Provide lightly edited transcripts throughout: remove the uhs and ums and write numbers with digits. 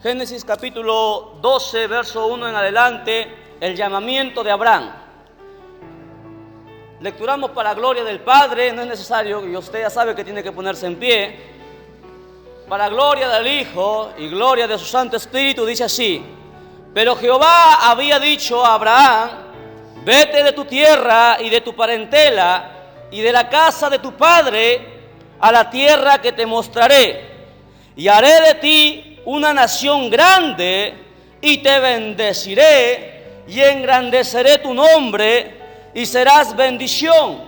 Génesis capítulo 12, verso 1 en adelante, el llamamiento de Abraham. Lecturamos para gloria del Padre, no es necesario, y usted ya sabe que tiene que ponerse en pie. Para gloria del Hijo y gloria de su Santo Espíritu, dice así: pero Jehová había dicho a Abraham: vete de tu tierra y de tu parentela y de la casa de tu padre a la tierra que te mostraré, y haré de ti una nación grande, y te bendeciré y engrandeceré tu nombre, y serás bendición.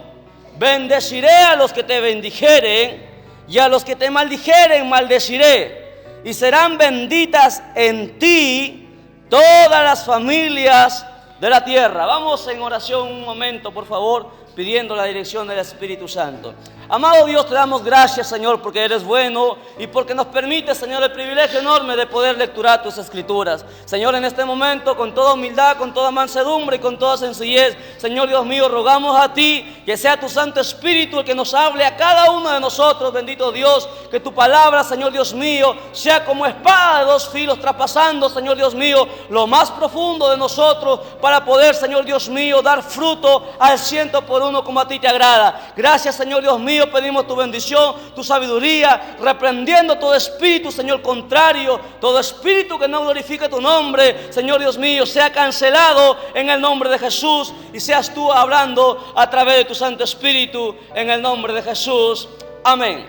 Bendeciré a los que te bendijeren, y a los que te maldijeren maldeciré, y serán benditas en ti todas las familias de la tierra. Vamos en oración un momento, por favor, pidiendo la dirección del Espíritu Santo. Amado Dios, te damos gracias, Señor, porque eres bueno y porque nos permite, Señor, el privilegio enorme de poder lecturar tus escrituras. Señor, en este momento, con toda humildad, con toda mansedumbre y con toda sencillez, Señor Dios mío, rogamos a ti que sea tu Santo Espíritu el que nos hable a cada uno de nosotros, bendito Dios, que tu palabra, Señor Dios mío, sea como espada de dos filos, traspasando, Señor Dios mío, lo más profundo de nosotros, para poder, Señor Dios mío, dar fruto al 100% como a ti te agrada. Gracias, Señor Dios mío, pedimos tu bendición, tu sabiduría, reprendiendo todo espíritu, Señor, contrario, todo espíritu que no glorifique tu nombre, Señor Dios mío, sea cancelado en el nombre de Jesús, y seas tú hablando a través de tu Santo Espíritu, en el nombre de Jesús. Amén.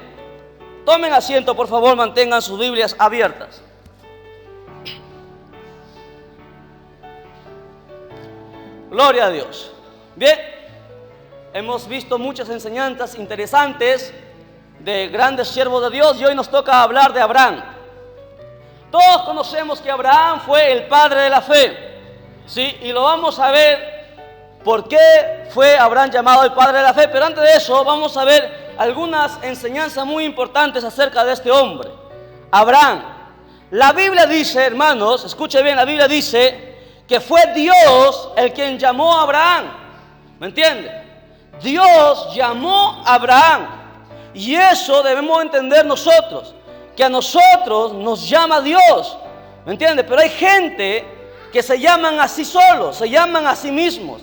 Tomen asiento, por favor, mantengan sus Biblias abiertas. Gloria a Dios. Bien. Hemos visto muchas enseñanzas interesantes de grandes siervos de Dios, y hoy nos toca hablar de Abraham. Todos conocemos que Abraham fue el padre de la fe, ¿sí? Y lo vamos a ver por qué fue Abraham llamado el padre de la fe. Pero antes de eso vamos a ver algunas enseñanzas muy importantes acerca de este hombre, Abraham. La Biblia dice, hermanos, escuche bien, la Biblia dice que fue Dios el quien llamó a Abraham. ¿Me entiende? Dios llamó a Abraham, y eso debemos entender nosotros, que a nosotros nos llama Dios, ¿me entiende? Pero hay gente que se llaman así solos, se llaman a sí mismos,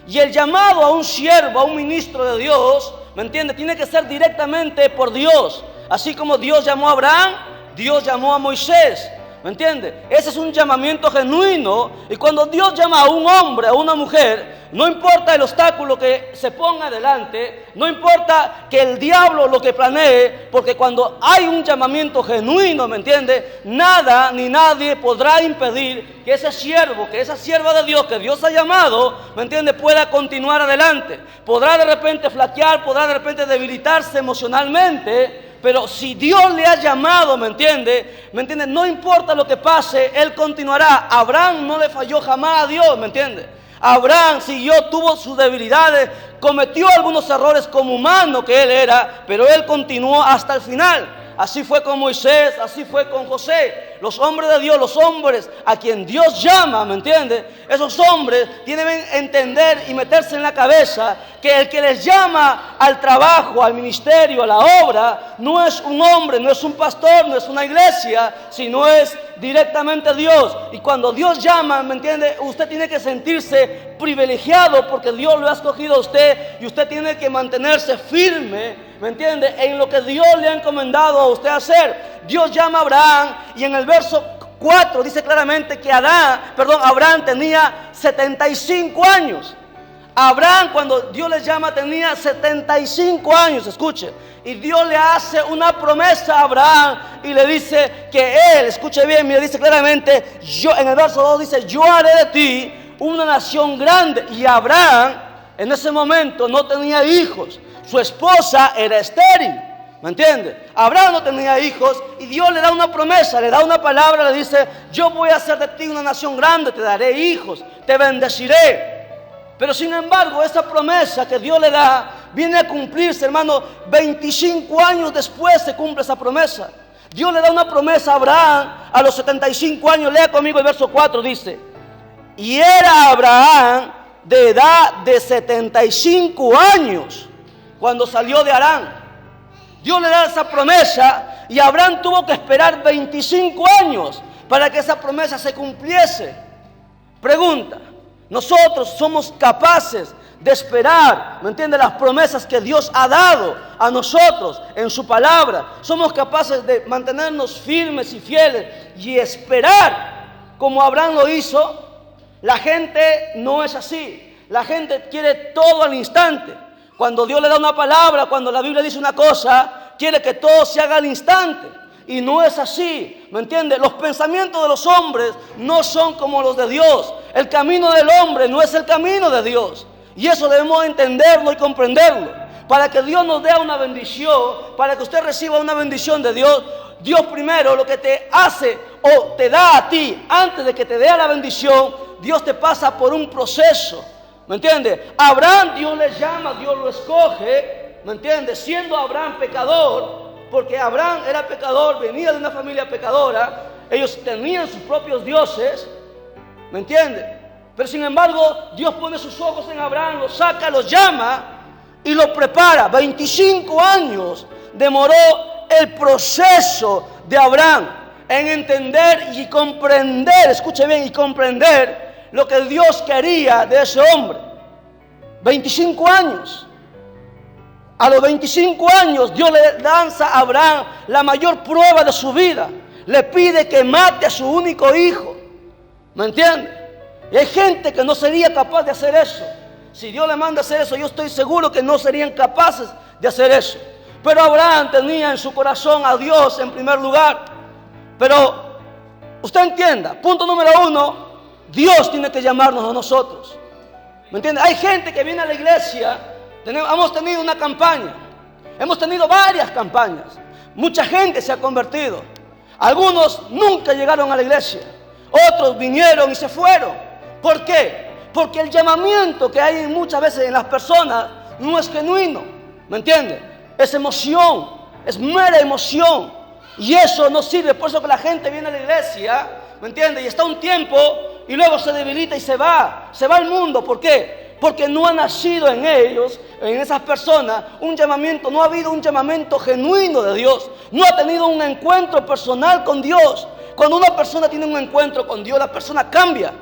y el llamado a un siervo, a un ministro de Dios, ¿me entiende? Tiene que ser directamente por Dios. Así como Dios llamó a Abraham, Dios llamó a Moisés, ¿me entiende? Ese es un llamamiento genuino, y cuando Dios llama a un hombre, a una mujer, no importa el obstáculo que se ponga adelante, no importa que el diablo lo que planee, porque cuando hay un llamamiento genuino, ¿me entiende? Nada ni nadie podrá impedir que ese siervo, que esa sierva de Dios que Dios ha llamado, ¿me entiende?, pueda continuar adelante. Podrá de repente flaquear, podrá de repente debilitarse emocionalmente, pero si Dios le ha llamado, ¿me entiende? No importa lo que pase, Él continuará. Abraham no le falló jamás a Dios, ¿me entiende? Abraham tuvo sus debilidades, cometió algunos errores como humano que él era, pero él continuó hasta el final. Así fue con Moisés, así fue con José. Los hombres de Dios, los hombres a quien Dios llama, ¿me entiende? Esos hombres tienen que entender y meterse en la cabeza que el que les llama al trabajo, al ministerio, a la obra, no es un hombre, no es un pastor, no es una iglesia, sino es directamente Dios. Y cuando Dios llama, ¿me entiende?, usted tiene que sentirse privilegiado porque Dios lo ha escogido a usted, y usted tiene que mantenerse firme, ¿me entiende?, en lo que Dios le ha encomendado a usted hacer. Dios llama a Abraham, y en el verso 4 dice claramente que Abraham tenía 75 años. Abraham, cuando Dios le llama, tenía 75 años, escuche. Y Dios le hace una promesa a Abraham y le dice que él, escuche bien, mire, dice claramente, en el verso 2 dice: yo haré de ti una nación grande. Y Abraham en ese momento no tenía hijos, su esposa era estéril, ¿me entiende? Abraham no tenía hijos, y Dios le da una promesa, le da una palabra, le dice: yo voy a hacer de ti una nación grande, te daré hijos, te bendeciré. Pero sin embargo, esa promesa que Dios le da viene a cumplirse, hermano. 25 años después se cumple esa promesa. Dios le da una promesa a Abraham a los 75 años. Lea conmigo el verso 4, dice: y era Abraham de edad de 75 años cuando salió de Harán. Dios le da esa promesa, y Abraham tuvo que esperar 25 años para que esa promesa se cumpliese. Pregunta, nosotros somos capaces de esperar, ¿me entiende? Las promesas que Dios ha dado a nosotros en su palabra. Somos capaces de mantenernos firmes y fieles y esperar como Abraham lo hizo. La gente no es así. La gente quiere todo al instante. Cuando Dios le da una palabra, cuando la Biblia dice una cosa, quiere que todo se haga al instante. Y no es así, ¿me entiende? Los pensamientos de los hombres no son como los de Dios. El camino del hombre no es el camino de Dios. Y eso debemos entenderlo y comprenderlo. Para que Dios nos dé una bendición, para que usted reciba una bendición de Dios, Dios primero lo que te hace o te da a ti, antes de que te dé la bendición, Dios te pasa por un proceso. ¿Me entiende? Abraham, Dios le llama, Dios lo escoge, ¿me entiende? Siendo Abraham pecador, porque Abraham era pecador, venía de una familia pecadora, ellos tenían sus propios dioses, ¿me entiende? Pero sin embargo, Dios pone sus ojos en Abraham, lo saca, lo llama y lo prepara. 25 años demoró el proceso de Abraham en entender y comprender, escuche bien, y comprender lo que Dios quería de ese hombre. 25 años. A los 25 años Dios le lanza a Abraham la mayor prueba de su vida. Le pide que mate a su único hijo. ¿Me entiende? Y hay gente que no sería capaz de hacer eso. Si Dios le manda a hacer eso, yo estoy seguro que no serían capaces de hacer eso. Pero Abraham tenía en su corazón a Dios en primer lugar. Pero usted entienda, punto número 1, Dios tiene que llamarnos a nosotros. ¿Me entiende? Hay gente que viene a la iglesia. Hemos tenido una campaña, hemos tenido varias campañas, mucha gente se ha convertido, algunos nunca llegaron a la iglesia, otros vinieron y se fueron. ¿Por qué? Porque el llamamiento que hay muchas veces en las personas no es genuino, ¿me entiende? Es emoción, es mera emoción, y eso no sirve. Por eso que la gente viene a la iglesia, ¿me entiende? Y está un tiempo y luego se debilita y se va al mundo. ¿Por qué? Porque no ha nacido en ellos, en esas personas, un llamamiento, no ha habido un llamamiento genuino de Dios. No ha tenido un encuentro personal con Dios. Cuando una persona tiene un encuentro con Dios, la persona cambia.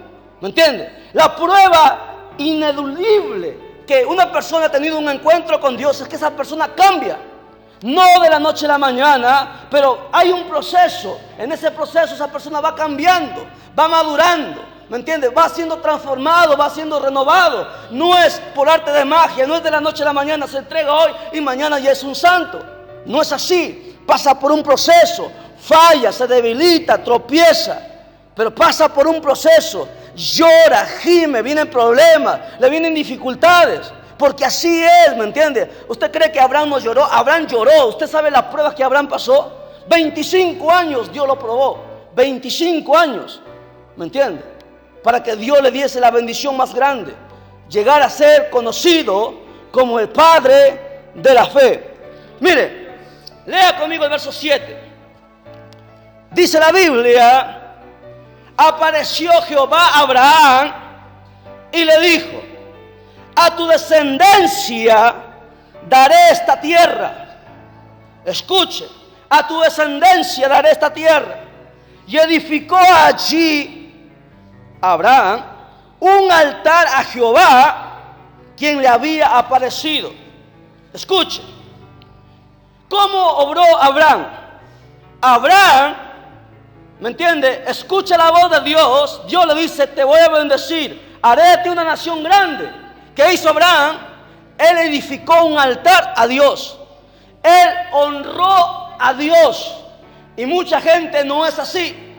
¿Me entiende? La prueba ineludible que una persona ha tenido un encuentro con Dios es que esa persona cambia. No de la noche a la mañana, pero hay un proceso. En ese proceso esa persona va cambiando, va madurando. ¿Me entiendes? Va siendo transformado, va siendo renovado. No es por arte de magia, no es de la noche a la mañana, se entrega hoy y mañana ya es un santo. No es así. Pasa por un proceso, falla, se debilita, tropieza, pero pasa por un proceso. Llora, gime, vienen problemas, le vienen dificultades, porque así es, ¿me entiende? ¿Usted cree que Abraham no lloró? Abraham lloró. ¿Usted sabe las pruebas que Abraham pasó? 25 años Dios lo probó, 25 años, ¿me entiende? Para que Dios le diese la bendición más grande, llegar a ser conocido como el Padre de la fe. Mire, lea conmigo el verso 7. Dice la Biblia: apareció Jehová a Abraham y le dijo: a tu descendencia daré esta tierra. Escuche, a tu descendencia daré esta tierra. Y edificó allí Abraham un altar a Jehová, quien le había aparecido. Escuche, ¿cómo obró Abraham? Abraham, ¿me entiende? Escucha la voz de Dios. Dios le dice: te voy a bendecir, haré de ti una nación grande. ¿Qué hizo Abraham? Él edificó un altar a Dios. Él honró a Dios. Y mucha gente no es así.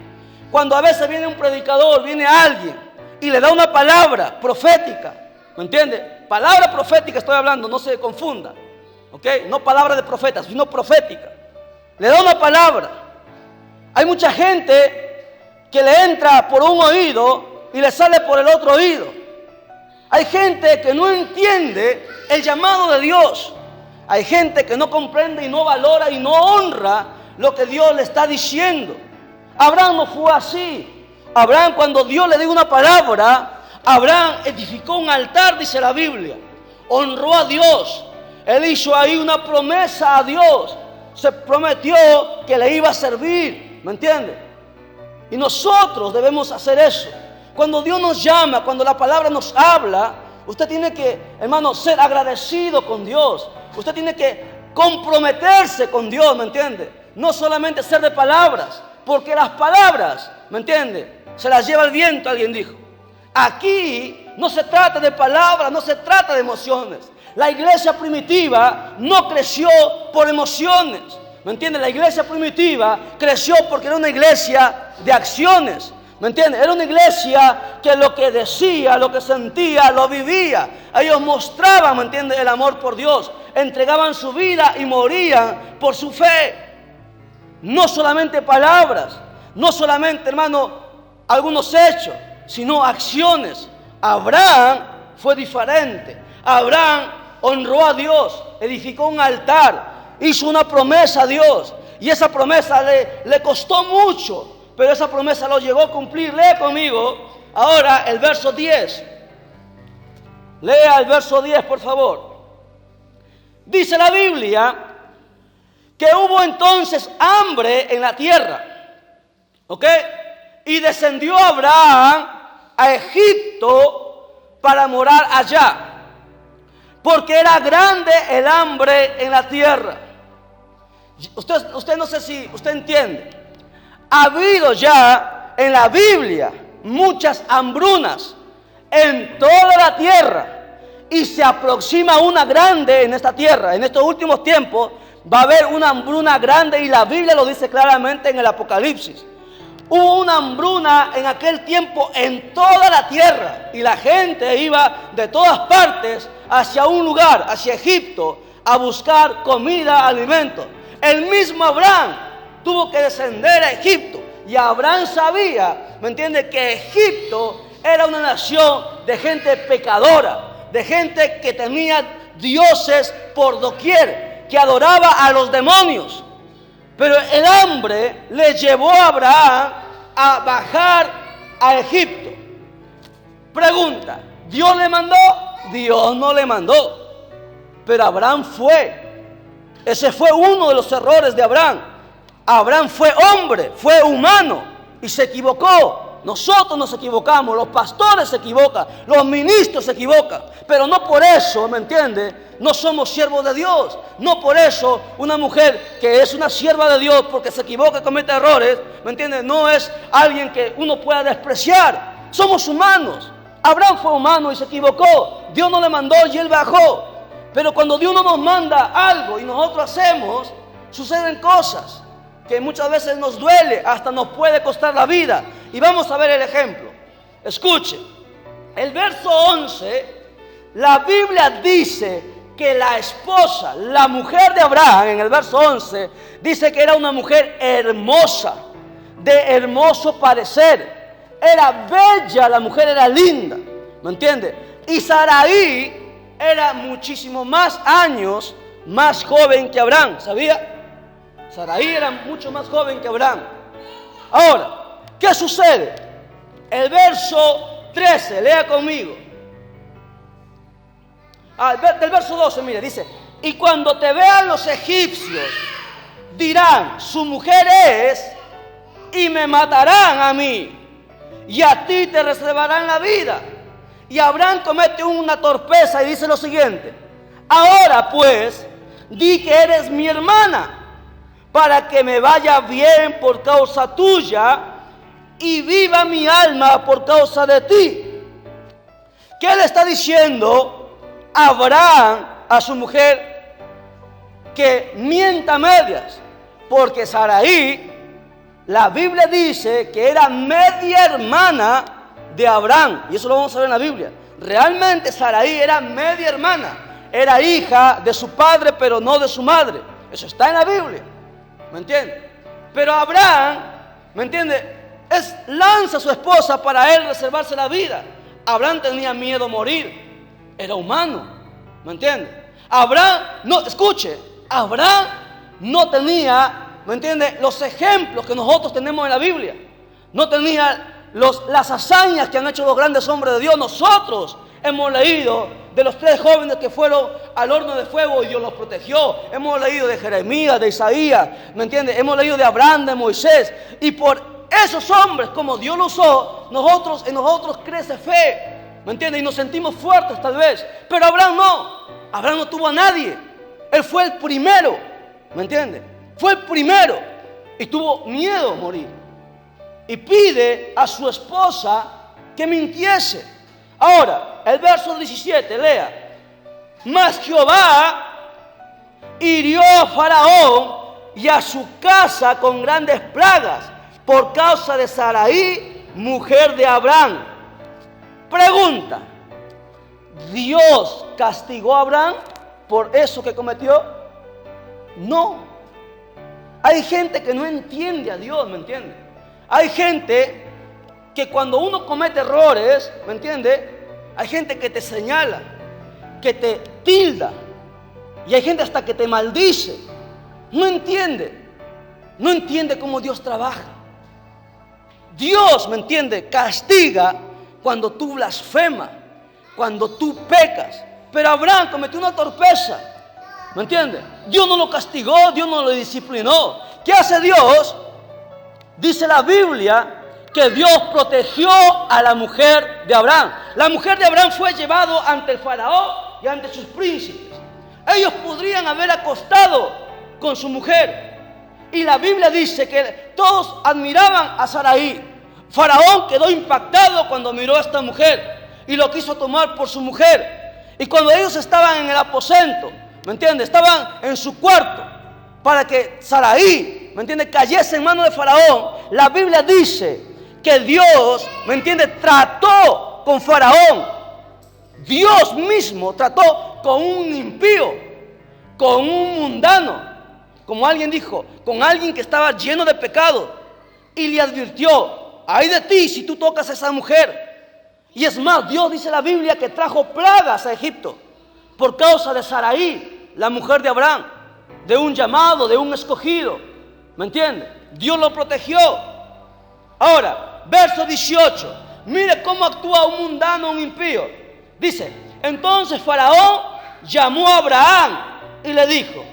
Cuando a veces viene un predicador, viene alguien y le da una palabra profética, ¿me entiende? Palabra profética estoy hablando, no se confunda, ¿ok? No palabra de profetas, sino profética. Le da una palabra. Hay mucha gente que le entra por un oído y le sale por el otro oído. Hay gente que no entiende el llamado de Dios. Hay gente que no comprende y no valora y no honra lo que Dios le está diciendo. Abraham no fue así. Abraham, cuando Dios le dio una palabra, Abraham edificó un altar, dice la Biblia. Honró a Dios. Él hizo ahí una promesa a Dios. Se prometió que le iba a servir, ¿me entiende? Y nosotros debemos hacer eso. Cuando Dios nos llama, cuando la palabra nos habla, usted tiene que, hermano, ser agradecido con Dios. Usted tiene que comprometerse con Dios, ¿me entiende? No solamente ser de palabras, porque las palabras, ¿me entiende?, se las lleva el viento, alguien dijo. Aquí no se trata de palabras, no se trata de emociones. La iglesia primitiva no creció por emociones, ¿me entiende? La iglesia primitiva creció porque era una iglesia de acciones, ¿me entiende? Era una iglesia que lo que decía, lo que sentía, lo vivía. Ellos mostraban, ¿me entiende?, el amor por Dios. Entregaban su vida y morían por su fe. No solamente palabras, no solamente, hermano, algunos hechos, sino acciones. Abraham fue diferente. Abraham honró a Dios, edificó un altar, hizo una promesa a Dios. Y esa promesa le costó mucho, pero esa promesa lo llegó a cumplir. Lee conmigo ahora el verso 10. Lea el verso 10, por favor. Dice la Biblia que hubo entonces hambre en la tierra. ¿Ok? Y descendió Abraham a Egipto para morar allá, porque era grande el hambre en la tierra. Usted no sé si usted entiende. Ha habido ya en la Biblia muchas hambrunas en toda la tierra, y se aproxima una grande en esta tierra. En estos últimos tiempos va a haber una hambruna grande, y la Biblia lo dice claramente en el Apocalipsis. Hubo una hambruna en aquel tiempo en toda la tierra, y la gente iba de todas partes hacia un lugar, hacia Egipto, a buscar comida, alimentos. El mismo Abraham tuvo que descender a Egipto, y Abraham sabía, ¿me entiende?, que Egipto era una nación de gente pecadora, de gente que tenía dioses por doquier, que adoraba a los demonios. Pero el hambre le llevó a Abraham a bajar a Egipto. Pregunta, ¿Dios le mandó? Dios no le mandó, pero Abraham fue. Ese fue uno de los errores de Abraham. Abraham fue hombre, fue humano y se equivocó. Nosotros nos equivocamos, los pastores se equivocan, los ministros se equivocan, pero no por eso, ¿me entiende?, no somos siervos de Dios. No por eso una mujer que es una sierva de Dios, porque se equivoca y comete errores, ¿me entiende?, no es alguien que uno pueda despreciar. Somos humanos. Abraham fue humano y se equivocó. Dios no le mandó y él bajó. Pero cuando Dios no nos manda algo y nosotros hacemos, suceden cosas que muchas veces nos duele, hasta nos puede costar la vida. Y vamos a ver el ejemplo. Escuche, el verso 11, la Biblia dice que la esposa, la mujer de Abraham, en el verso 11, dice que era una mujer hermosa, de hermoso parecer. Era bella, la mujer era linda, ¿me entiende? Y Sarai era muchísimo más años más joven que Abraham, ¿sabía? Sarai era mucho más joven que Abraham. Ahora, ¿qué sucede? El verso 13, lea conmigo. Del verso 12, mire, dice: y cuando te vean los egipcios, dirán, su mujer es, y me matarán a mí, y a ti te reservarán la vida. Y Abraham comete una torpeza y dice lo siguiente: ahora pues, di que eres mi hermana, para que me vaya bien por causa tuya y viva mi alma por causa de ti. ¿Qué le está diciendo Abraham a su mujer? Que mienta a medias, porque Sarai, la Biblia dice que era media hermana de Abraham, y eso lo vamos a ver en la Biblia. Realmente Sarai era media hermana, era hija de su padre pero no de su madre. Eso está en la Biblia, ¿me entiende? Pero Abraham, ¿me entiende?, lanza a su esposa para él reservarse la vida. Abraham tenía miedo a morir, era humano, ¿me entiende? Abraham, no, escuche, Abraham no tenía, ¿me entiende?, los ejemplos que nosotros tenemos en la Biblia. No tenía las hazañas que han hecho los grandes hombres de Dios. Nosotros hemos leído de los 3 jóvenes que fueron al horno de fuego y Dios los protegió. Hemos leído de Jeremías, de Isaías, ¿me entiende? Hemos leído de Abraham, de Moisés. Y por esos hombres, como Dios los usó, en nosotros crece fe, ¿me entiendes? Y nos sentimos fuertes tal vez. Pero Abraham no tuvo a nadie. Él fue el primero, ¿me entiendes? Fue el primero y tuvo miedo a morir. Y pide a su esposa que mintiese. Ahora, el verso 17, lea. Mas Jehová hirió a Faraón y a su casa con grandes plagas por causa de Sarai, mujer de Abraham. Pregunta: ¿Dios castigó a Abraham por eso que cometió? No. Hay gente que no entiende a Dios, ¿me entiende? Hay gente que cuando uno comete errores, ¿me entiende? Hay gente que te señala, que te tilda, y hay gente hasta que te maldice. No entiende cómo Dios trabaja. Dios, ¿me entiende?, castiga cuando tú blasfemas, cuando tú pecas. Pero Abraham cometió una torpeza, ¿me entiende? Dios no lo castigó, Dios no lo disciplinó. ¿Qué hace Dios? Dice la Biblia que Dios protegió a la mujer de Abraham. La mujer de Abraham fue llevada ante el faraón y ante sus príncipes. Ellos podrían haber acostado con su mujer. Y la Biblia dice que todos admiraban a Sarai. Faraón quedó impactado cuando miró a esta mujer y lo quiso tomar por su mujer. Y cuando ellos estaban en el aposento, ¿me entiende?, estaban en su cuarto para que Sarai, ¿me entiende?, cayese en manos de Faraón. La Biblia dice que Dios, ¿me entiende?, trató con Faraón. Dios mismo trató con un impío, con un mundano, como alguien dijo, con alguien que estaba lleno de pecado, y le advirtió: ay de ti si tú tocas a esa mujer. Y es más, Dios dice en la Biblia que trajo plagas a Egipto por causa de Sarai, la mujer de Abraham, de un llamado, de un escogido, ¿me entiende? Dios lo protegió. Ahora, verso 18, mire cómo actúa un mundano, un impío. Dice: entonces Faraón llamó a Abraham y le dijo: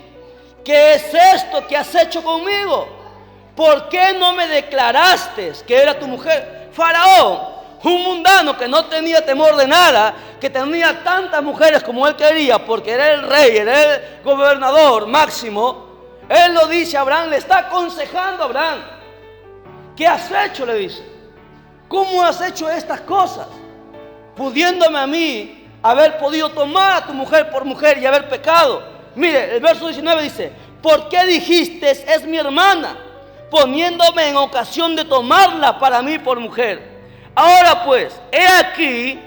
¿qué es esto que has hecho conmigo? ¿Por qué no me declaraste que era tu mujer? Faraón, un mundano que no tenía temor de nada, que tenía tantas mujeres como él quería, porque era el rey, era el gobernador máximo. Él lo dice a Abraham, le está aconsejando a Abraham. ¿Qué has hecho?, le dice. ¿Cómo has hecho estas cosas? Pudiéndome a mí haber podido tomar a tu mujer por mujer y haber pecado. Mire, el verso 19 dice: ¿por qué dijiste es mi hermana, poniéndome en ocasión de tomarla para mí por mujer? Ahora pues, he aquí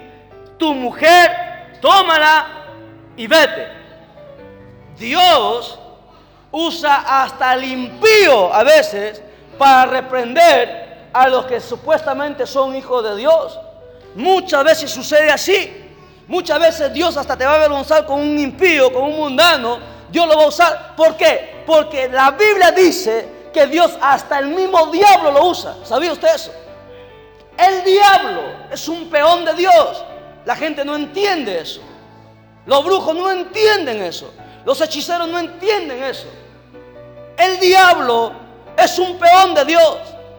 tu mujer, tómala y vete. Dios usa hasta el impío a veces para reprender a los que supuestamente son hijos de Dios. Muchas veces sucede así. Muchas veces Dios hasta te va a avergonzar con un impío, con un mundano. Dios lo va a usar. ¿Por qué? Porque la Biblia dice que Dios hasta el mismo diablo lo usa. ¿Sabía usted eso? El diablo es un peón de Dios. La gente no entiende eso. Los brujos no entienden eso. Los hechiceros no entienden eso. El diablo es un peón de Dios.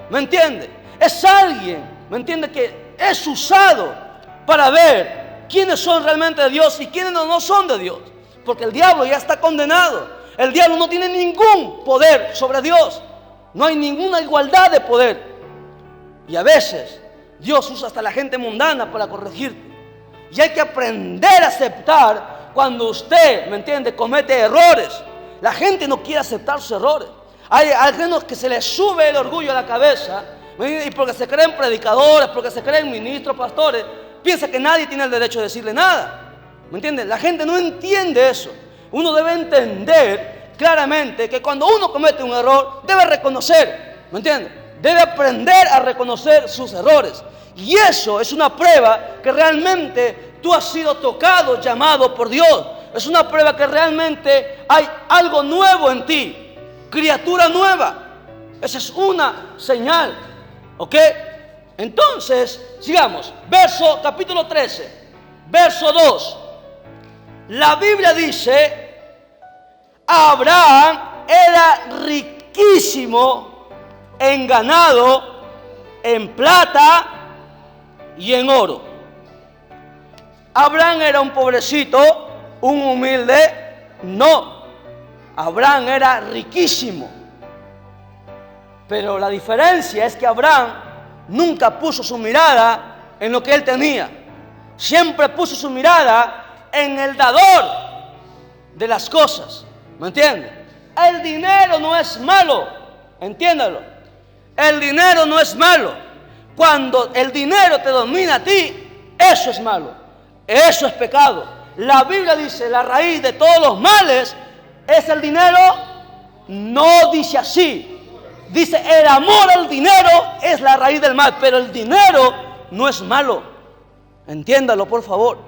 ¿Me entiende? Es alguien, ¿me entiende?, que es usado para ver quiénes son realmente de Dios y quiénes no son de Dios. Porque el diablo ya está condenado. El diablo no tiene ningún poder sobre Dios. No hay ninguna igualdad de poder. Y a veces Dios usa hasta la gente mundana para corregirte. Y hay que aprender a aceptar cuando usted, ¿me entiende?, comete errores. La gente no quiere aceptar sus errores. Hay algunos que se les sube el orgullo a la cabeza, y porque se creen predicadores, porque se creen ministros, pastores, piensa que nadie tiene el derecho de decirle nada. ¿Me entiende? La gente no entiende eso. Uno debe entender claramente que cuando uno comete un error, debe reconocer, ¿me entiende? Debe aprender a reconocer sus errores. Y eso es una prueba que realmente tú has sido tocado, llamado por Dios. Es una prueba que realmente hay algo nuevo en ti. Criatura nueva. Esa es una señal. ¿Ok? Entonces, sigamos. Capítulo 13, verso 2. La Biblia dice: Abraham era riquísimo en ganado en plata y en oro. Abraham era un pobrecito, un humilde. No, Abraham era riquísimo. Pero la diferencia es que Abraham nunca puso su mirada en lo que él tenía. Siempre puso su mirada en el dador de las cosas. ¿Me entiende? El dinero no es malo. Entiéndalo. El dinero no es malo. Cuando el dinero te domina a ti, eso es malo. Eso es pecado. La Biblia dice, la raíz de todos los males es el dinero. No dice así. Dice, el amor al dinero es la raíz del mal. Pero el dinero no es malo. Entiéndalo, por favor.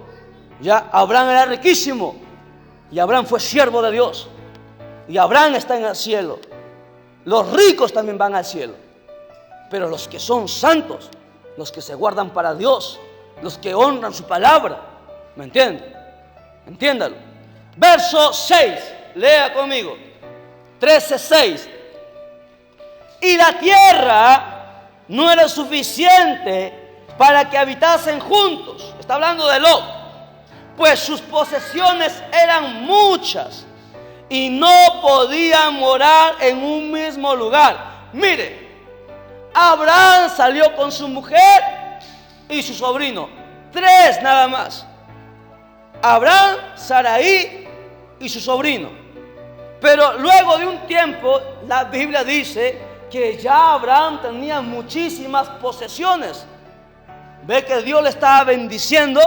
Ya, Abraham era riquísimo. Y Abraham fue siervo de Dios. Y Abraham está en el cielo. Los ricos también van al cielo. Pero los que son santos, los que se guardan para Dios, los que honran su palabra, ¿me entienden? Entiéndalo. Verso 6, lea conmigo. 13:6. Y la tierra no era suficiente para que habitasen juntos. Está hablando de Lot. Pues sus posesiones eran muchas y no podían morar en un mismo lugar. Mire, Abraham salió con su mujer y su sobrino. 3 nada más. Abraham, Sarai y su sobrino. Pero luego de un tiempo, la Biblia dice que ya Abraham tenía muchísimas posesiones. Ve que Dios le estaba bendiciendo.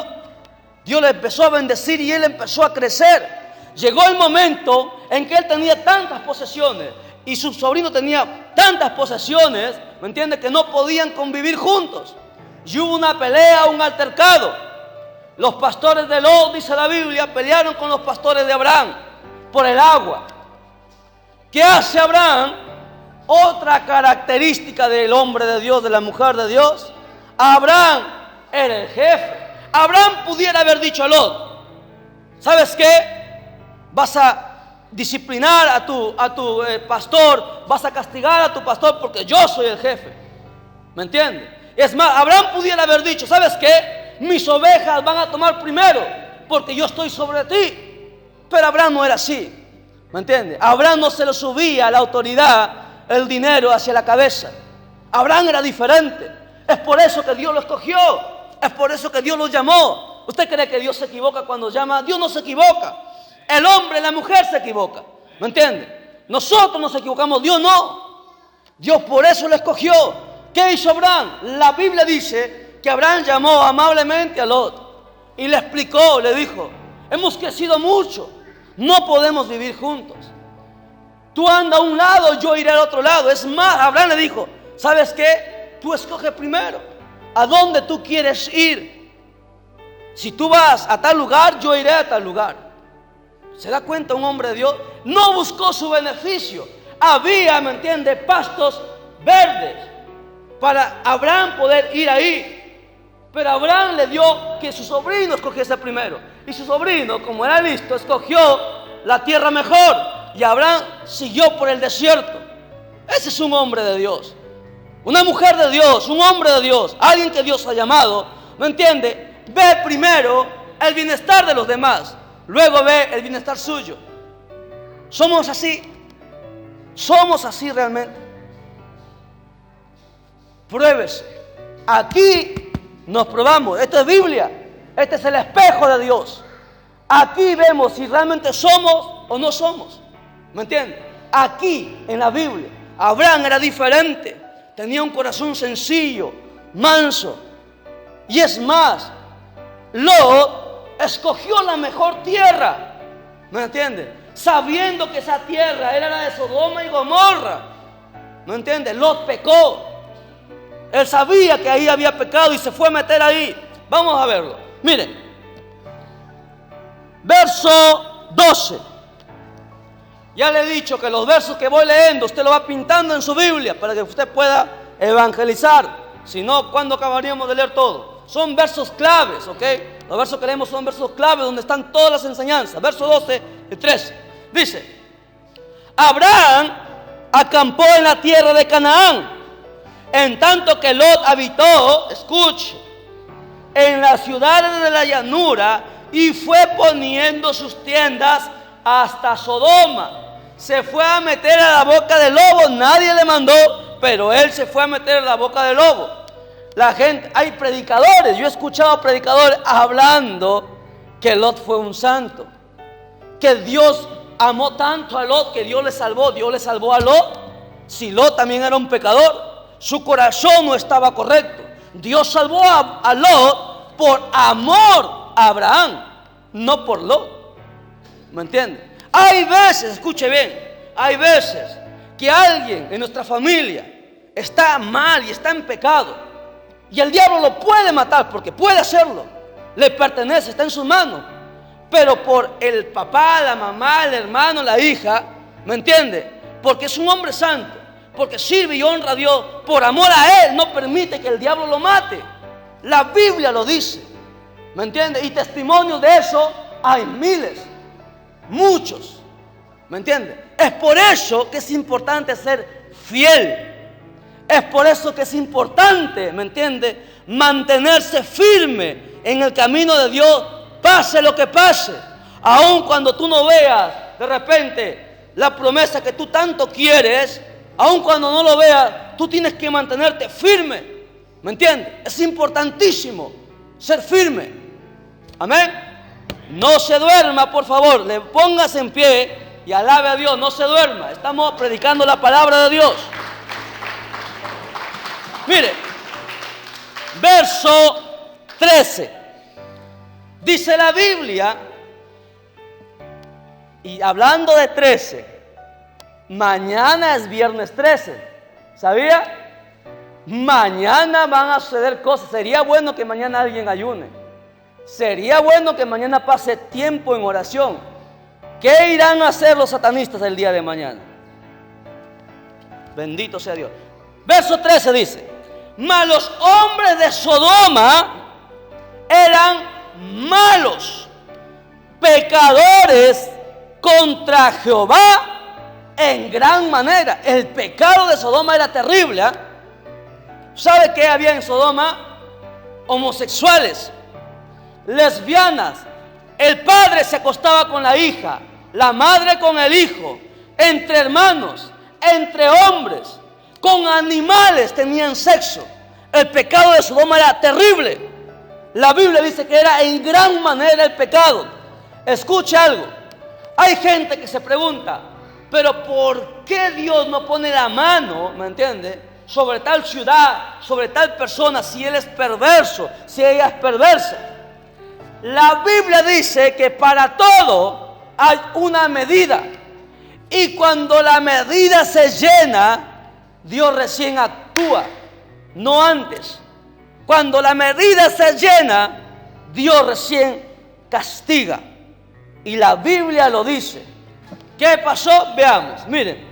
Dios le empezó a bendecir y él empezó a crecer. Llegó el momento en que él tenía tantas posesiones y su sobrino tenía tantas posesiones, ¿me entiende? Que no podían convivir juntos. Y hubo una pelea, un altercado. Los pastores de Lot, dice la Biblia, pelearon con los pastores de Abraham por el agua. ¿Qué hace Abraham? Otra característica del hombre de Dios, de la mujer de Dios. Abraham era el jefe. Abraham pudiera haber dicho a Lot, ¿sabes qué? Vas a disciplinar a tu pastor, vas a castigar a tu pastor porque yo soy el jefe. ¿Me entiendes? Es más, Abraham pudiera haber dicho, ¿sabes qué? Mis ovejas van a tomar primero porque yo estoy sobre ti. Pero Abraham no era así. ¿Me entiendes? Abraham no se le subía a la autoridad el dinero hacia la cabeza. Abraham era diferente. Es por eso que Dios lo escogió. Es por eso que Dios lo llamó. ¿Usted cree que Dios se equivoca cuando llama? Dios no se equivoca. El hombre, la mujer se equivoca. ¿Me entiende? Nosotros nos equivocamos, Dios no. Dios por eso lo escogió. ¿Qué hizo Abraham? La Biblia dice que Abraham llamó amablemente a Lot y le explicó, le dijo, hemos crecido mucho, no podemos vivir juntos. Tú anda a un lado, yo iré al otro lado. Es más, Abraham le dijo, ¿sabes qué? Tú escoge primero a dónde tú quieres ir. Si tú vas a tal lugar, yo iré a tal lugar. ¿Se da cuenta un hombre de Dios? No buscó su beneficio. Había, ¿me entiende?, pastos verdes para Abraham poder ir ahí. Pero Abraham le dio que su sobrino escogiese primero. Y su sobrino, como era listo, escogió la tierra mejor. Y Abraham siguió por el desierto. Ese es un hombre de Dios. Una mujer de Dios, un hombre de Dios, alguien que Dios ha llamado, ¿me entiende? Ve primero el bienestar de los demás. Luego ve el bienestar suyo. Somos así. Somos así realmente. Pruébese. Aquí nos probamos. Esto es Biblia. Este es el espejo de Dios. Aquí vemos si realmente somos o no somos. ¿Me entiende? Aquí en la Biblia. Abraham era diferente. Tenía un corazón sencillo, manso. Y es más, Lot escogió la mejor tierra, ¿me entiende? Sabiendo que esa tierra era la de Sodoma y Gomorra, ¿me entiende? Lot pecó. Él sabía que ahí había pecado y se fue a meter ahí. Vamos a verlo. Miren, verso 12. Ya le he dicho que los versos que voy leyendo usted lo va pintando en su Biblia para que usted pueda evangelizar. Si no, ¿cuándo acabaríamos de leer todo? Son versos claves, ¿ok? Los versos que leemos son versos claves donde están todas las enseñanzas. Verso 12 y 13. Dice, Abraham acampó en la tierra de Canaán En tanto que Lot habitó, escuche, en las ciudades de la llanura y fue poniendo sus tiendas hasta Sodoma. Se fue a meter a la boca del lobo, nadie le mandó, pero él se fue a meter a la boca del lobo. La gente, hay predicadores, yo he escuchado predicadores hablando que Lot fue un santo, que Dios amó tanto a Lot que Dios le salvó a Lot. Si Lot también era un pecador, su corazón no estaba correcto. Dios salvó a Lot por amor a Abraham, no por Lot. ¿Me entiende? Hay veces, escuche bien, hay veces que alguien en nuestra familia está mal y está en pecado, y el diablo lo puede matar porque puede hacerlo, le pertenece, está en sus manos. Pero por el papá, la mamá, el hermano, la hija, ¿me entiende? Porque es un hombre santo, porque sirve y honra a Dios, por amor a Él, no permite que el diablo lo mate. La Biblia lo dice, ¿me entiende? Y testimonios de eso hay miles, muchos, ¿me entiende? Es por eso que es importante ser fiel. Es por eso que es importante, ¿me entiende?, mantenerse firme en el camino de Dios, pase lo que pase. Aun cuando tú no veas de repente la promesa que tú tanto quieres, aun cuando no lo veas, tú tienes que mantenerte firme, ¿me entiendes? Es importantísimo ser firme. Amén. No se duerma, por favor, le pongas en pie y alabe a Dios, no se duerma. Estamos predicando la palabra de Dios. Mire, verso 13, dice la Biblia, y hablando de 13, mañana es viernes 13, ¿sabía? Mañana van a suceder cosas. Sería bueno que mañana alguien ayune, sería bueno que mañana pase tiempo en oración. ¿Qué irán a hacer los satanistas el día de mañana? Bendito sea Dios. Verso 13 dice: mas los hombres de Sodoma eran malos, pecadores contra Jehová en gran manera. El pecado de Sodoma era terrible, ¿eh? ¿Sabe qué había en Sodoma? Homosexuales, lesbianas. El padre se acostaba con la hija, la madre con el hijo, entre hermanos, entre hombres, con animales tenían sexo. El pecado de Sodoma era terrible. La Biblia dice que era en gran manera el pecado. Escucha algo. Hay gente que se pregunta, pero ¿por qué Dios no pone la mano, me entiende, sobre tal ciudad, sobre tal persona, si él es perverso, si ella es perversa? La Biblia dice que para todo hay una medida, y cuando la medida se llena, Dios recién actúa, no antes. Cuando la medida se llena, Dios recién castiga. Y la Biblia lo dice. ¿Qué pasó? Veamos, miren,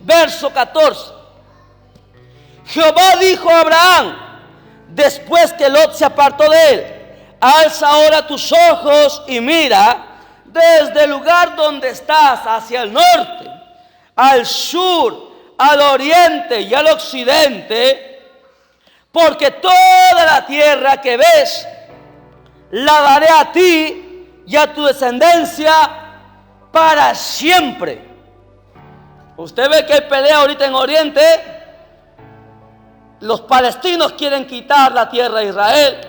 verso 14. Jehová dijo a Abraham, después que Lot se apartó de él: alza ahora tus ojos y mira desde el lugar donde estás hacia el norte, al sur, al oriente y al occidente, porque toda la tierra que ves la daré a ti y a tu descendencia para siempre. Usted ve que hay pelea ahorita en Oriente. Los palestinos quieren quitar la tierra a Israel.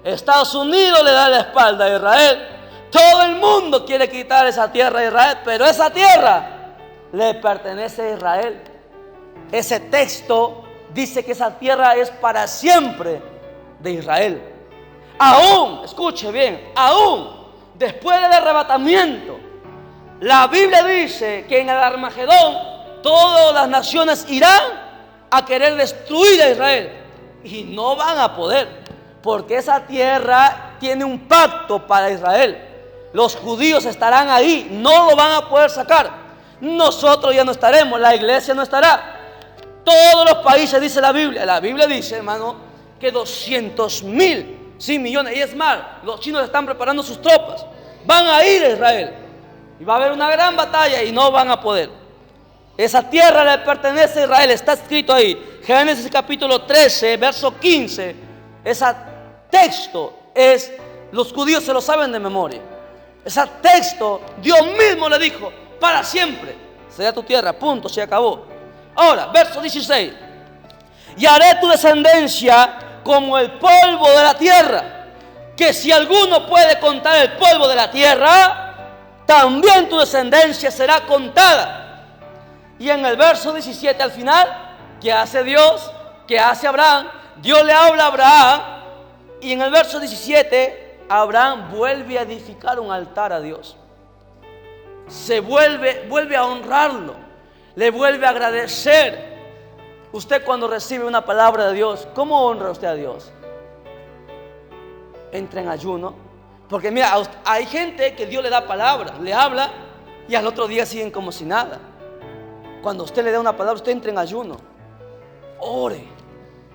Estados Unidos le da la espalda a Israel. Todo el mundo quiere quitar esa tierra a Israel, pero esa tierra le pertenece a Israel. Ese texto dice que esa tierra es para siempre de Israel. Aún, escuche bien, aún después del arrebatamiento, la Biblia dice que en el Armagedón todas las naciones irán a querer destruir a Israel y no van a poder, porque esa tierra tiene un pacto para Israel. Los judíos estarán ahí, no lo van a poder sacar. Nosotros ya no estaremos, la iglesia no estará. Todos los países, dice la Biblia dice, hermano, que 200,000, sí, millones, y es más, los chinos están preparando sus tropas, van a ir a Israel y va a haber una gran batalla y no van a poder. Esa tierra le pertenece a Israel, está escrito ahí. Génesis capítulo 13, verso 15, ese texto es, los judíos se lo saben de memoria. Ese texto, Dios mismo le dijo, para siempre será tu tierra, punto, se acabó. Ahora, verso 16. Y haré tu descendencia como el polvo de la tierra, que si alguno puede contar el polvo de la tierra, también tu descendencia será contada. Y en el verso 17 al final, ¿qué hace Dios? ¿Qué hace Abraham? Dios le habla a Abraham, y en el verso 17, Abraham vuelve a edificar un altar a Dios. Se vuelve a honrarlo, le vuelve a agradecer. Usted cuando recibe una palabra de Dios, ¿cómo honra usted a Dios? Entra en ayuno. Porque mira, hay gente que Dios le da palabra, le habla y al otro día siguen como si nada. Cuando usted le da una palabra, usted entra en ayuno. Ore,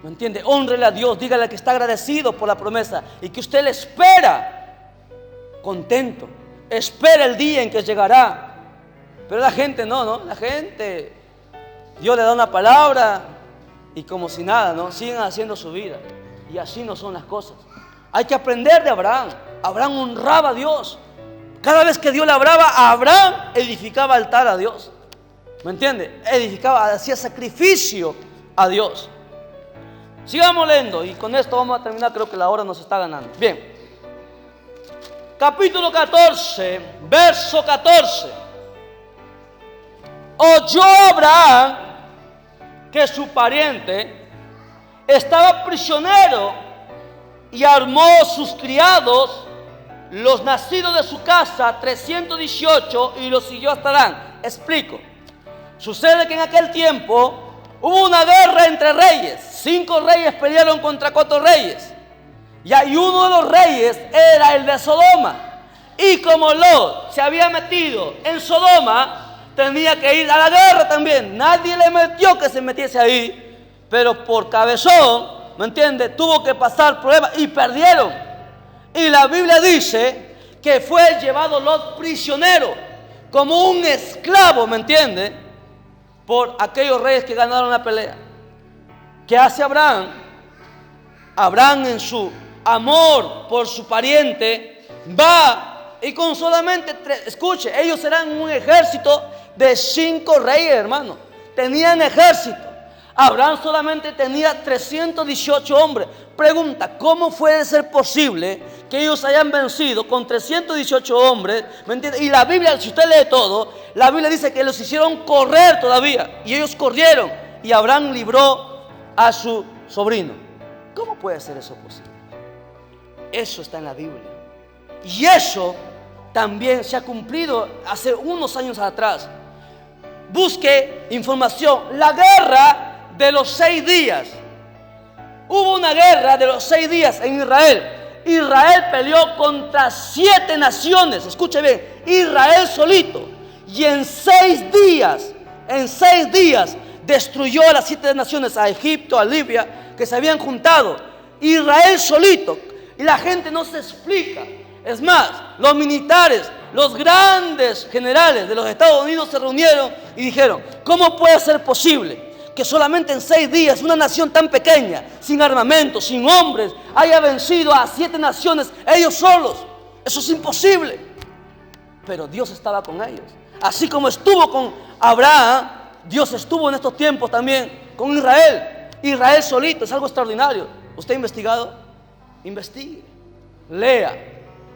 ¿me entiende? Hónrele a Dios, dígale que está agradecido por la promesa y que usted le espera contento. Espera el día en que llegará. Pero la gente no, la gente, Dios le da una palabra y como si nada, ¿no? Siguen haciendo su vida. Y así no son las cosas. Hay que aprender de Abraham. Abraham honraba a Dios. Cada vez que Dios le hablaba, Abraham edificaba altar a Dios. ¿Me entiende? Edificaba, hacía sacrificio a Dios. Sigamos leyendo y con esto vamos a terminar. Creo que la hora nos está ganando. Bien. Capítulo 14, verso 14. Oyó Abraham que su pariente estaba prisionero y armó sus criados, los nacidos de su casa, 318, y los siguió hasta Dan. Explico. Sucede que en aquel tiempo hubo una guerra entre reyes. 5 reyes pelearon contra 4 reyes. Y uno de los reyes era el de Sodoma. Y como Lot se había metido en Sodoma, tenía que ir a la guerra también. Nadie le metió que se metiese ahí, pero por cabezón, ¿me entiende? Tuvo que pasar problemas y perdieron. Y la Biblia dice que fue llevado Lot prisionero, como un esclavo, ¿me entiende? Por aquellos reyes que ganaron la pelea. ¿Qué hace Abraham? Abraham, en su amor por su pariente, va y con solamente 3, escuche, ellos eran un ejército de 5 reyes, hermano. Tenían ejército. Abraham solamente tenía 318 hombres. Pregunta, ¿cómo puede ser posible que ellos hayan vencido con 318 hombres? ¿Me entiende? Y la Biblia, si usted lee todo, la Biblia dice que los hicieron correr todavía. Y ellos corrieron. Y Abraham libró a su sobrino. ¿Cómo puede ser eso posible? Eso está en la Biblia. Y eso también se ha cumplido hace unos años atrás. Busque información. La guerra de los 6 días. Hubo una guerra de los 6 días en Israel. Israel peleó contra 7 naciones. Escuche bien, Israel solito. Y en 6 días destruyó a las 7 naciones, a Egipto, a Libia, que se habían juntado. Israel solito. Y la gente no se explica. Es más, los militares, los grandes generales de los Estados Unidos se reunieron y dijeron, ¿cómo puede ser posible que solamente en 6 días una nación tan pequeña, sin armamento, sin hombres, haya vencido a 7 naciones ellos solos? Eso es imposible. Pero Dios estaba con ellos. Así como estuvo con Abraham, Dios estuvo en estos tiempos también con Israel. Israel solito, es algo extraordinario. ¿Usted ha investigado? Investigue, lea.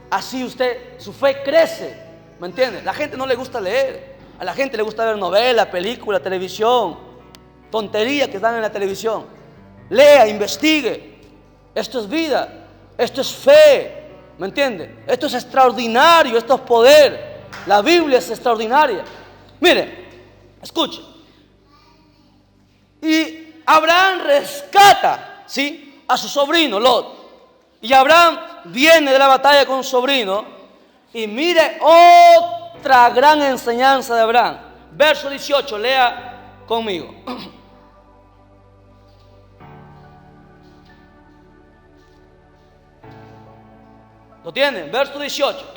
Así usted, su fe crece. ¿Me entiende? La gente no le gusta leer. A la gente le gusta ver novelas, películas, televisión, tonterías que están en la televisión. Lea, investigue. Esto es vida, esto es fe. ¿Me entiende? Esto es extraordinario, esto es poder. La Biblia es extraordinaria. Mire, escuche. Y Abraham rescata, ¿sí?, a su sobrino Lot. Y Abraham viene de la batalla con su sobrino. Y mire otra gran enseñanza de Abraham. Verso 18, lea conmigo. ¿Lo tienen? Verso 18.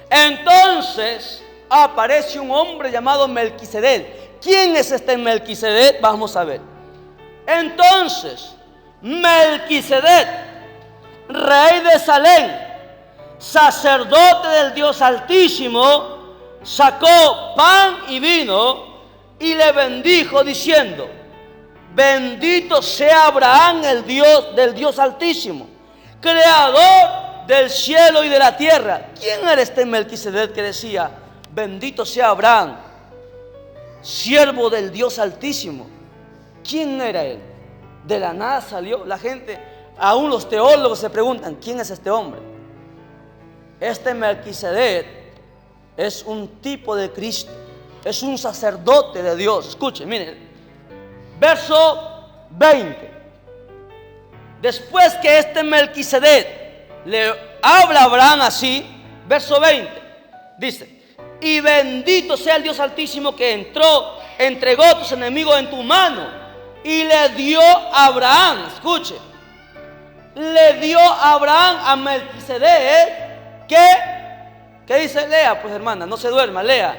Entonces aparece un hombre llamado Melquisedec. ¿Quién es este Melquisedec? Vamos a ver. Entonces Melquisedec, rey de Salem, sacerdote del Dios Altísimo, sacó pan y vino y le bendijo diciendo: bendito sea Abraham, el Dios del Dios Altísimo, creador del cielo y de la tierra. ¿Quién era este Melquisedec que decía: bendito sea Abraham, siervo del Dios Altísimo? ¿Quién era él? De la nada salió. La gente, aún los teólogos se preguntan: ¿quién es este hombre? Este Melquisedec es un tipo de Cristo, es un sacerdote de Dios. Escuchen, miren, verso 20. Después que este Melquisedec le habla a Abraham así, verso 20, dice: y bendito sea el Dios Altísimo que entregó a tus enemigos en tu mano. Y le dio a Abraham, escuche, le dio a Abraham a Melquisedec, ¿qué dice? Lea, pues hermana, no se duerma, lea.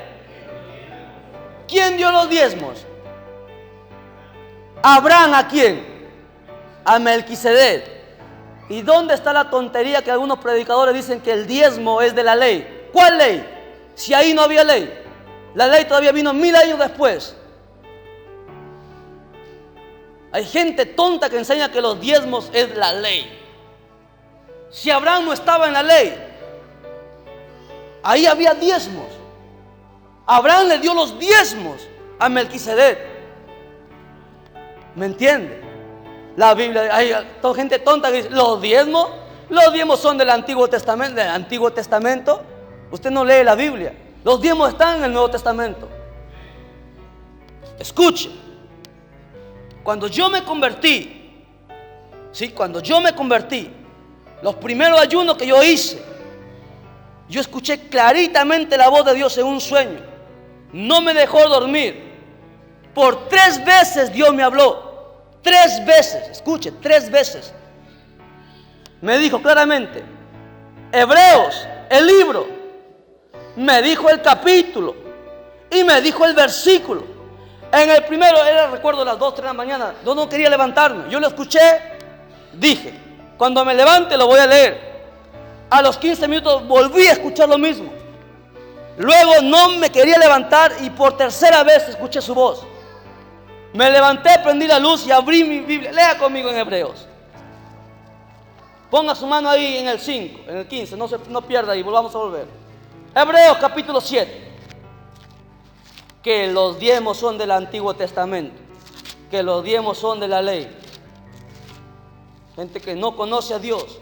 ¿Quién dio los diezmos? ¿Abraham a quién? A Melquisedec. ¿Y dónde está la tontería que algunos predicadores dicen que el diezmo es de la ley? ¿Cuál ley? Si ahí no había ley. La ley todavía vino 1000 años después. Hay gente tonta que enseña que los diezmos es la ley. Si Abraham no estaba en la ley, ahí había diezmos. Abraham le dio los diezmos a Melquisedec. ¿Me entiende? La Biblia, hay toda gente tonta que dice: los diezmos son del Antiguo Testamento. Usted no lee la Biblia. Los diezmos están en el Nuevo Testamento. Escuche. Cuando yo me convertí, los primeros ayunos que yo hice, yo escuché claritamente la voz de Dios en un sueño. No me dejó dormir. Por 3 veces Dios me habló. 3 veces, escuche, 3 veces. Me dijo claramente: Hebreos, el libro. Me dijo el capítulo y me dijo el versículo. En el primero era, recuerdo, las 2, 3 de la mañana. Yo no quería levantarme. Yo lo escuché, dije: cuando me levante lo voy a leer. A los 15 minutos volví a escuchar lo mismo. Luego no me quería levantar y por 3ª vez escuché su voz. Me levanté, prendí la luz y abrí mi Biblia. Lea conmigo en Hebreos. Ponga su mano ahí en el 5, en el 15. No pierda y volvamos a volver. Hebreos capítulo 7. Que los diezmos son del Antiguo Testamento, que los diezmos son de la ley. Gente que no conoce a Dios,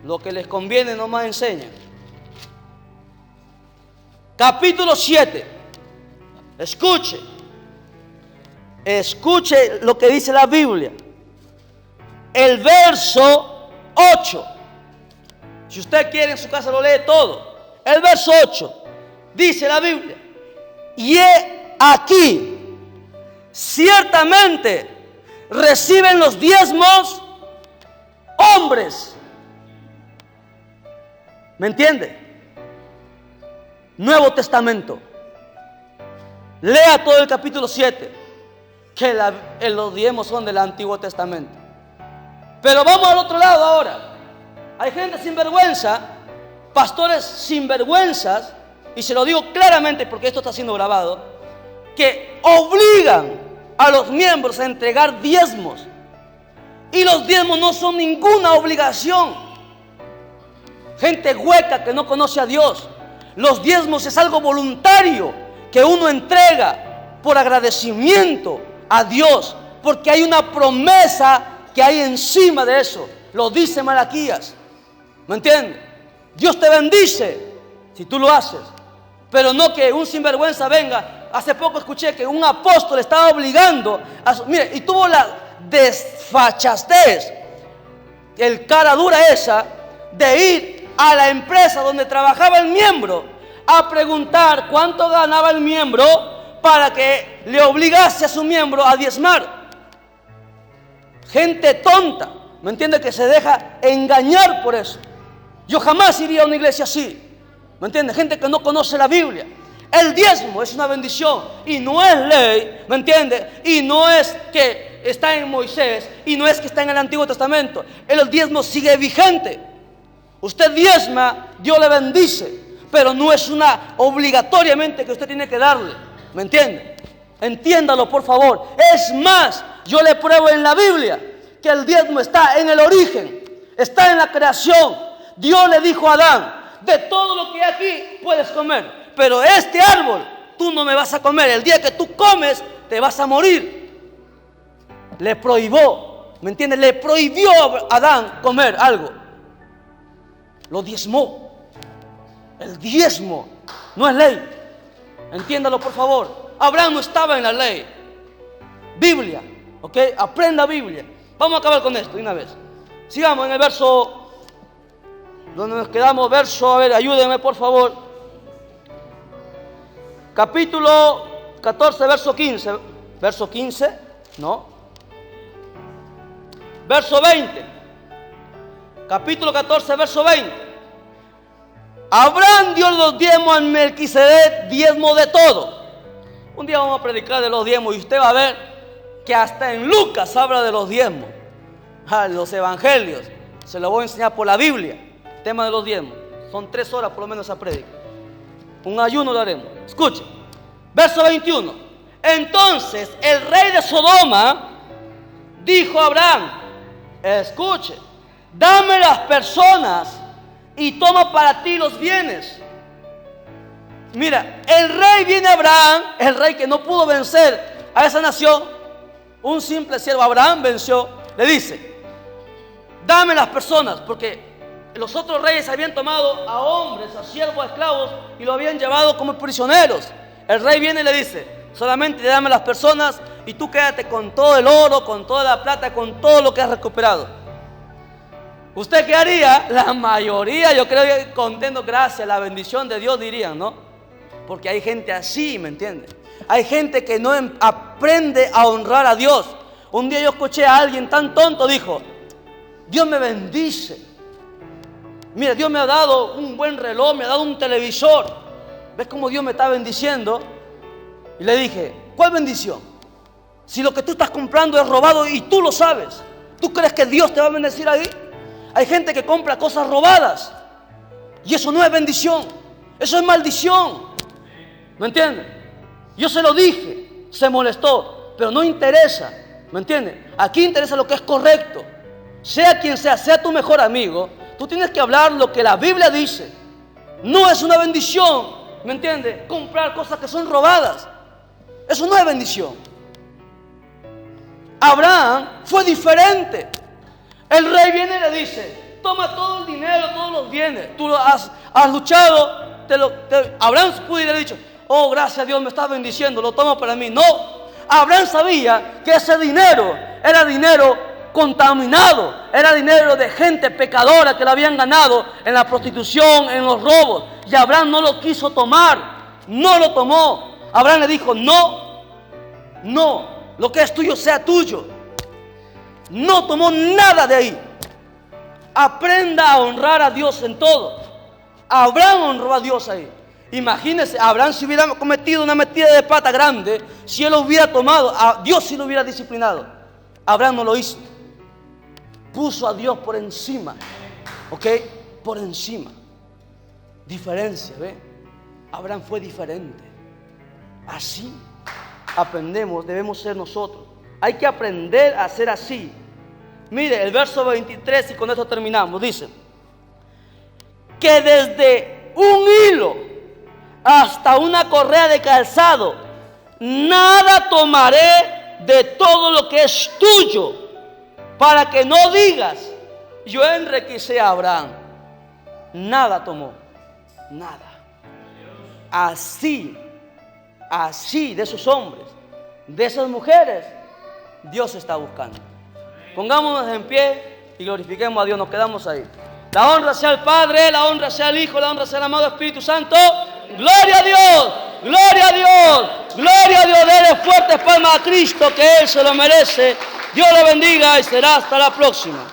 lo que les conviene nomás enseñan. Capítulo 7. Escuche lo que dice la Biblia. El verso 8. Si usted quiere en su casa lo lee todo. El verso 8. Dice la Biblia: y he aquí, ciertamente reciben los diezmos hombres. ¿Me entiende? Nuevo Testamento. Lea todo el capítulo 7, que los diezmos son del Antiguo Testamento. Pero vamos al otro lado ahora. Hay gente sinvergüenza, pastores sinvergüenzas, y se lo digo claramente porque esto está siendo grabado, que obligan a los miembros a entregar diezmos. Y los diezmos no son ninguna obligación. Gente hueca que no conoce a Dios. Los diezmos es algo voluntario que uno entrega por agradecimiento a Dios, porque hay una promesa que hay encima de eso. Lo dice Malaquías. ¿Me entiendes? Dios te bendice si tú lo haces. Pero no que un sinvergüenza venga. Hace poco escuché que un apóstol estaba obligando mire, y tuvo la desfachatez, el cara dura esa, de ir a la empresa donde trabajaba el miembro a preguntar cuánto ganaba el miembro para que le obligase a su miembro a diezmar. Gente tonta, ¿me entiende? Que se deja engañar por eso. Yo jamás iría a una iglesia así, ¿me entiende? Gente que no conoce la Biblia. El diezmo es una bendición y no es ley, ¿me entiende? Y no es que está en Moisés y no es que está en el Antiguo Testamento. El diezmo sigue vigente. Usted diezma, Dios le bendice, pero no es una obligatoriamente que usted tiene que darle, ¿me entiende? Entiéndalo, por favor. Es más, yo le pruebo en la Biblia que el diezmo está en el origen, está en la creación. Dios le dijo a Adán: de todo lo que hay aquí puedes comer, pero este árbol tú no me vas a comer. El día que tú comes te vas a morir. Le prohibió, ¿me entiendes? Le prohibió a Adán comer algo. Lo diezmó. El diezmo no es ley. Entiéndalo, por favor. Abraham no estaba en la ley. Biblia, ¿ok? Aprenda Biblia. Vamos a acabar con esto de una vez. Sigamos en el verso donde nos quedamos. Verso, a ver, ayúdenme por favor. Capítulo 14, verso 15. Verso 15, no. Verso 20. Capítulo 14, verso 20. Abraham dio los diezmos a Melquisedec, diezmo de todo. Un día vamos a predicar de los diezmos y usted va a ver que hasta en Lucas habla de los diezmos. Los evangelios. Se lo voy a enseñar por la Biblia. Tema de los diezmos. Son 3 horas por lo menos esa prédica. Un ayuno lo haremos. Escuche. Verso 21. Entonces el rey de Sodoma dijo a Abraham: escuche, dame las personas y toma para ti los bienes. Mira, el rey viene a Abraham, el rey que no pudo vencer a esa nación. Un simple siervo, Abraham venció. Le dice: dame las personas, porque los otros reyes habían tomado a hombres, a siervos, a esclavos y lo habían llevado como prisioneros. El rey viene y le dice: solamente dame las personas y tú quédate con todo el oro, con toda la plata, con todo lo que has recuperado. ¿Usted qué haría? La mayoría, yo creo que contento, gracias, la bendición de Dios dirían, ¿no? Porque hay gente así, ¿me entiende? Hay gente que no aprende a honrar a Dios. Un día yo escuché a alguien tan tonto, dijo: Dios me bendice. Mira, Dios me ha dado un buen reloj, me ha dado un televisor. ¿Ves cómo Dios me está bendiciendo? Y le dije: ¿cuál bendición? Si lo que tú estás comprando es robado y tú lo sabes, ¿tú crees que Dios te va a bendecir ahí? Hay gente que compra cosas robadas y eso no es bendición, eso es maldición. ¿Me entiendes? Yo se lo dije, se molestó, pero no interesa. ¿Me entiendes? Aquí interesa lo que es correcto. Sea quien sea tu mejor amigo, tú tienes que hablar lo que la Biblia dice. No es una bendición, ¿me entiendes? Comprar cosas que son robadas. Eso no es bendición. Abraham fue diferente. El rey viene y le dice: toma todo el dinero, todos los bienes. Tú lo has luchado. Abraham pudo haber dicho: oh, gracias a Dios, me estás bendiciendo, lo tomo para mí. No, Abraham sabía que ese dinero era dinero contaminado, era dinero de gente pecadora que lo habían ganado en la prostitución, en los robos. Y Abraham no lo quiso tomar, no lo tomó. Abraham le dijo: no, lo que es tuyo sea tuyo. No tomó nada de ahí. Aprenda a honrar a Dios en todo. Abraham honró a Dios ahí. Imagínese, Abraham si hubiera cometido una metida de pata grande, si él lo hubiera tomado, a Dios sí lo hubiera disciplinado. Abraham no lo hizo. Puso a Dios por encima. ¿Ok? Por encima. Diferencia, ¿ve? Abraham fue diferente. Así aprendemos, debemos ser nosotros. Hay que aprender a ser así. Mire, el verso 23, y con esto terminamos, dice: que desde un hilo hasta una correa de calzado, nada tomaré de todo lo que es tuyo, para que no digas: yo enriquecí a Abraham. Nada tomó, nada. Así de esos hombres, de esas mujeres, Dios está buscando. Pongámonos en pie y glorifiquemos a Dios. Nos quedamos ahí. La honra sea al Padre, la honra sea al Hijo, la honra sea al amado Espíritu Santo. Gloria a Dios, gloria a Dios, gloria a Dios. Dele fuertes palmas a Cristo, que Él se lo merece. Dios lo bendiga y será hasta la próxima.